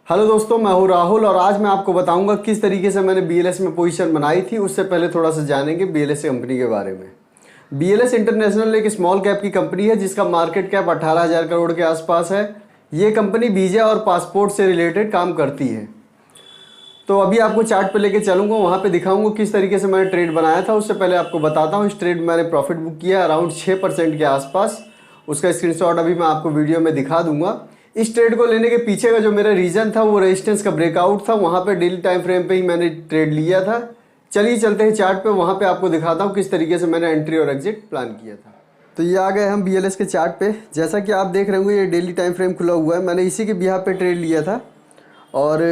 Hello दोस्तों, मैं हूं राहुल और आज मैं आपको बताऊंगा किस तरीके से मैंने बीएलएस में पोजीशन बनाई थी। उससे पहले थोड़ा सा जानेंगे बीएलएस कंपनी के बारे में। बीएलएस इंटरनेशनल एक स्मॉल कैप की कंपनी है जिसका मार्केट कैप 18,000 करोड़ के आसपास है। ये कंपनी वीजा और पासपोर्ट से रिलेटेड काम करती है। तो अभी आपको चार्ट पे लेके चलूंगा, वहाँ पे दिखाऊंगा किस तरीके से मैंने ट्रेड बनाया था। उससे पहले आपको बताता हूँ, इस ट्रेड में मैंने प्रॉफिट बुक किया अराउंड 6% के आसपास। उसका स्क्रीनशॉट अभी मैं आपको वीडियो में दिखा दूंगा। इस ट्रेड को लेने के पीछे का जो मेरा रीज़न था वो रेजिस्टेंस का ब्रेकआउट था। वहाँ पे डेली टाइम फ्रेम पे ही मैंने ट्रेड लिया था। चलिए चलते हैं चार्ट पे, वहाँ पे आपको दिखाता हूँ किस तरीके से मैंने एंट्री और एग्जिट प्लान किया था। तो ये आ गए हम बीएलएस के चार्ट पे। जैसा कि आप देख रहे होंगे ये डेली टाइम फ्रेम खुला हुआ है। मैंने इसी के बिहाफ पे ट्रेड लिया था और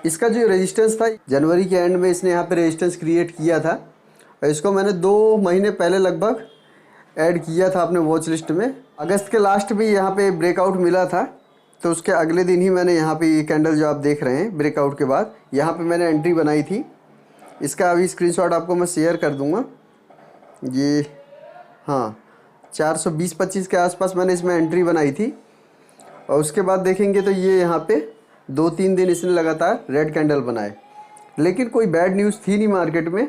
इसका जो रेजिस्टेंस था जनवरी के एंड में इसने यहाँ पे रेजिस्टेंस क्रिएट किया था। और इसको मैंने 2 महीने पहले लगभग ऐड किया था अपने वॉच लिस्ट में। अगस्त के लास्ट में यहाँ पे ब्रेकआउट मिला था, तो उसके अगले दिन ही मैंने यहाँ पे ये कैंडल जो आप देख रहे हैं ब्रेकआउट के बाद यहाँ पे मैंने एंट्री बनाई थी। इसका अभी स्क्रीनशॉट आपको मैं शेयर कर दूँगा। ये हाँ 420-25 के आसपास मैंने इसमें एंट्री बनाई थी। और उसके बाद देखेंगे तो ये यहाँ पे 2-3 दिन इसने लगातार रेड कैंडल बनाए, लेकिन कोई बैड न्यूज़ थी नहीं मार्केट में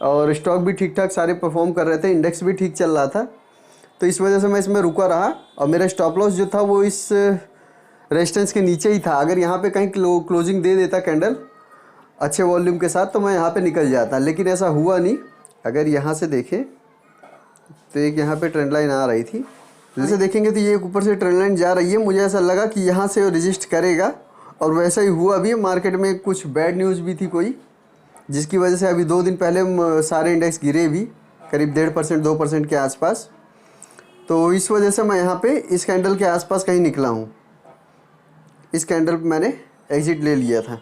और स्टॉक भी ठीक ठाक सारे परफॉर्म कर रहे थे, इंडेक्स भी ठीक चल रहा था। तो इस वजह से मैं इसमें रुका रहा और मेरा स्टॉप लॉस जो था वो इस रेजिस्टेंस के नीचे ही था। अगर यहाँ पे कहीं क्लोजिंग दे देता कैंडल अच्छे वॉल्यूम के साथ तो मैं यहाँ पे निकल जाता, लेकिन ऐसा हुआ नहीं। अगर यहाँ से देखें तो एक यहाँ पे ट्रेंड लाइन आ रही थी, जैसे देखेंगे तो ये ऊपर से ट्रेंड लाइन जा रही है। मुझे ऐसा लगा कि यहाँ से रेजिस्ट करेगा और वैसा ही हुआ भी। मार्केट में कुछ बैड न्यूज़ भी थी कोई, जिसकी वजह से अभी 2 दिन पहले सारे इंडेक्स गिरे भी करीब 1.5% 2% के आसपास। तो इस वजह से मैं यहाँ पे इस कैंडल के आसपास कहीं निकला हूँ। इस कैंडल पे मैंने एग्जिट ले लिया था।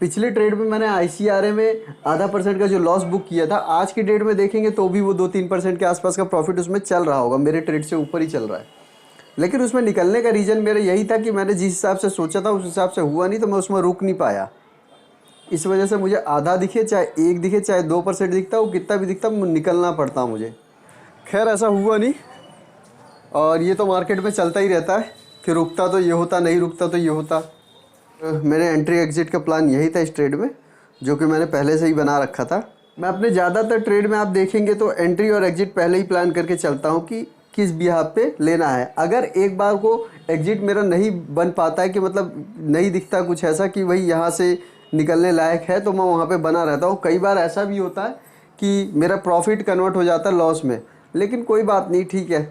पिछले ट्रेड में मैंने आईसीआरए में 0.5% का जो लॉस बुक किया था, आज की डेट में देखेंगे तो भी वो 2-3% के आसपास का प्रॉफिट उसमें चल रहा होगा। मेरे ट्रेड से ऊपर ही चल रहा है, लेकिन उसमें निकलने का रीज़न मेरा यही था कि मैंने जिस हिसाब से सोचा था उस हिसाब से हुआ नहीं, तो मैं उसमें रुक नहीं पाया। इस वजह से मुझे आधा दिखे चाहे 1 दिखे चाहे 2% दिखता, वो कितना भी दिखता निकलना पड़ता मुझे। खैर ऐसा हुआ नहीं और ये तो मार्केट में चलता ही रहता है कि रुकता तो ये होता, नहीं रुकता तो ये होता। मेरे एंट्री एग्जिट का प्लान यही था इस ट्रेड में, जो कि मैंने पहले से ही बना रखा था। मैं अपने ज़्यादातर ट्रेड में आप देखेंगे तो एंट्री और एग्जिट पहले ही प्लान करके चलता हूँ कि किस बिहाफ पे लेना है। अगर एक बार को एग्जिट मेरा नहीं बन पाता है कि मतलब नहीं दिखता कुछ ऐसा कि भाई यहाँ से निकलने लायक है, तो मैं वहाँ पे बना रहता हूँ। कई बार ऐसा भी होता है कि मेरा प्रॉफिट कन्वर्ट हो जाता है लॉस में, लेकिन कोई बात नहीं, ठीक है,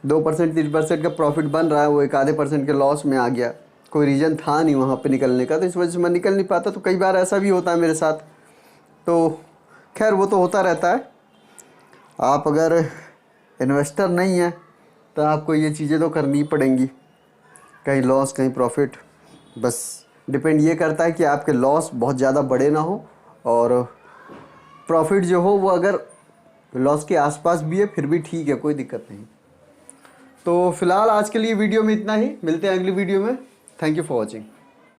2% 3% का प्रॉफिट बन रहा है, वो 1-आधे% के लॉस में आ गया। कोई रीज़न था नहीं वहाँ पे निकलने का, तो इस वजह से मैं निकल नहीं पाता। तो कई बार ऐसा भी होता है मेरे साथ, तो खैर वो तो होता रहता है। आप अगर इन्वेस्टर नहीं है तो आपको ये चीज़ें तो करनी ही पड़ेंगी, कहीं लॉस कहीं प्रॉफिट। बस डिपेंड ये करता है कि आपके लॉस बहुत ज़्यादा बड़े ना हो और प्रॉफिट जो हो वो अगर लॉस के आसपास भी है फिर भी ठीक है, कोई दिक्कत नहीं। तो फिलहाल आज के लिए वीडियो में इतना ही, मिलते हैं अगली वीडियो में। Thank you for watching.